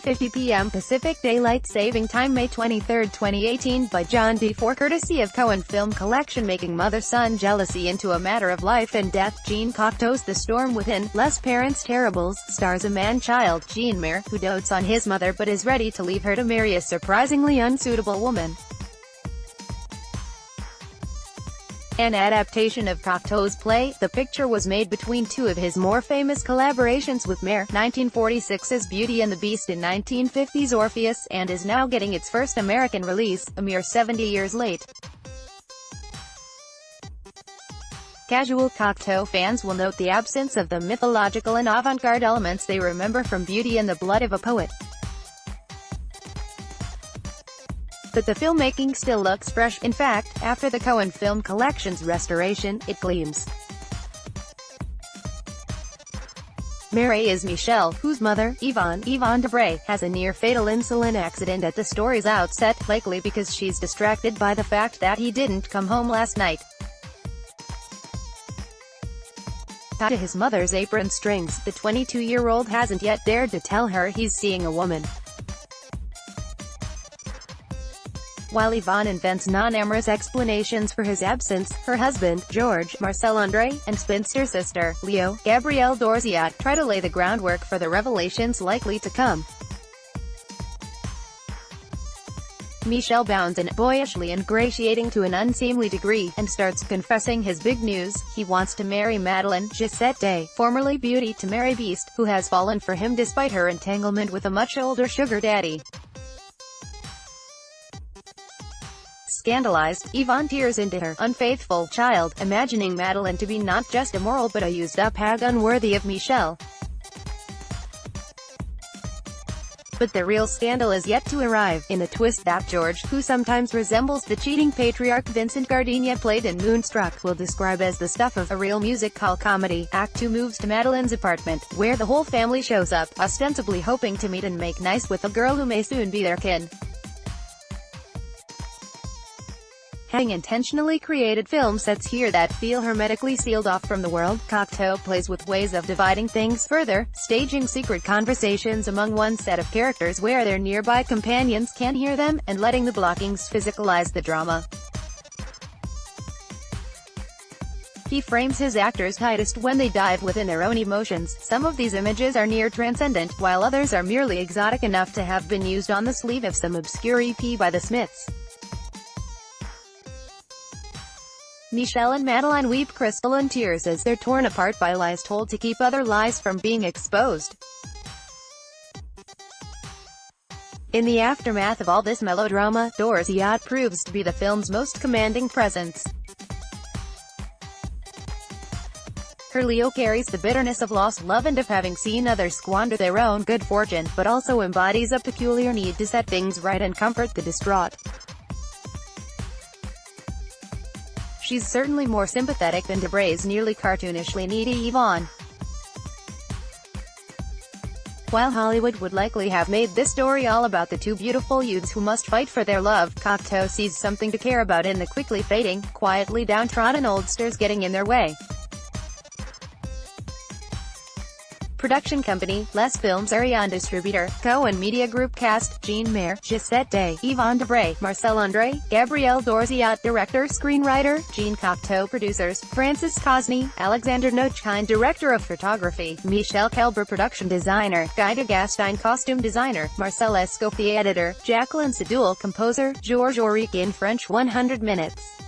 9:50 p.m. Pacific Daylight Saving Time, May 23, 2018 by John D. For courtesy of Cohen Film Collection. Making mother-son jealousy into a matter of life and death. Jean Cocteau's The Storm Within, Less Parents Terribles, stars a man-child, Jean Mayer, who dotes on his mother but is ready to leave her to marry a surprisingly unsuitable woman. An adaptation of Cocteau's play, the picture was made between two of his more famous collaborations with Mayer, 1946's Beauty and the Beast and 1950's Orpheus, and is now getting its first American release, a mere 70 years late. Casual Cocteau fans will note the absence of the mythological and avant-garde elements they remember from Beauty and the Blood of a Poet. But the filmmaking still looks fresh. In fact, after the Cohen Film Collection's restoration, it gleams. Mary is Michelle, whose mother, Yvonne Debray, has a near-fatal insulin accident at the story's outset, likely because she's distracted by the fact that he didn't come home last night. Tied to his mother's apron strings, the 22-year-old hasn't yet dared to tell her he's seeing a woman. While Yvonne invents non-amorous explanations for his absence, her husband, George, Marcel André, and spinster sister, Leo, Gabrielle Dorziat, try to lay the groundwork for the revelations likely to come. Michel bounds in, boyishly ingratiating to an unseemly degree, and starts confessing his big news: he wants to marry Madeleine Gisette Day, formerly Beauty to Mary Beast, who has fallen for him despite her entanglement with a much older sugar daddy. Scandalized, Yvonne tears into her unfaithful child, imagining Madeleine to be not just immoral but a used-up hag unworthy of Michel. But the real scandal is yet to arrive, in a twist that George, who sometimes resembles the cheating patriarch Vincent Gardenia played in Moonstruck, will describe as the stuff of a real music hall comedy. Act 2 moves to Madeleine's apartment, where the whole family shows up, ostensibly hoping to meet and make nice with a girl who may soon be their kin. Having intentionally created film sets here that feel hermetically sealed off from the world, Cocteau plays with ways of dividing things further, staging secret conversations among one set of characters where their nearby companions can't hear them, and letting the blockings physicalize the drama. He frames his actors tightest when they dive within their own emotions. Some of these images are near transcendent, while others are merely exotic enough to have been used on the sleeve of some obscure EP by the Smiths. Michelle and Madeleine weep crystalline tears as they're torn apart by lies told to keep other lies from being exposed. In the aftermath of all this melodrama, Dorziat proves to be the film's most commanding presence. Her Leo carries the bitterness of lost love and of having seen others squander their own good fortune, but also embodies a peculiar need to set things right and comfort the distraught. She's certainly more sympathetic than Debray's nearly cartoonishly needy Yvonne. While Hollywood would likely have made this story all about the two beautiful youths who must fight for their love, Cocteau sees something to care about in the quickly fading, quietly downtrodden oldsters getting in their way. Production company, Les Films Ariane Distributor, Cohen Media Group Cast, Jean Mayer, Gisette Day, Yvonne Debray, Marcel André, Gabrielle Dorziat Director Screenwriter, Jean Cocteau Producers, Francis Cosney, Alexander Nochkind Director of Photography, Michel Kelber Production Designer, Guy de Gastein Costume Designer, Marcel Escoffier Editor, Jacqueline Sadoul Composer, Georges Auric in French 100 Minutes.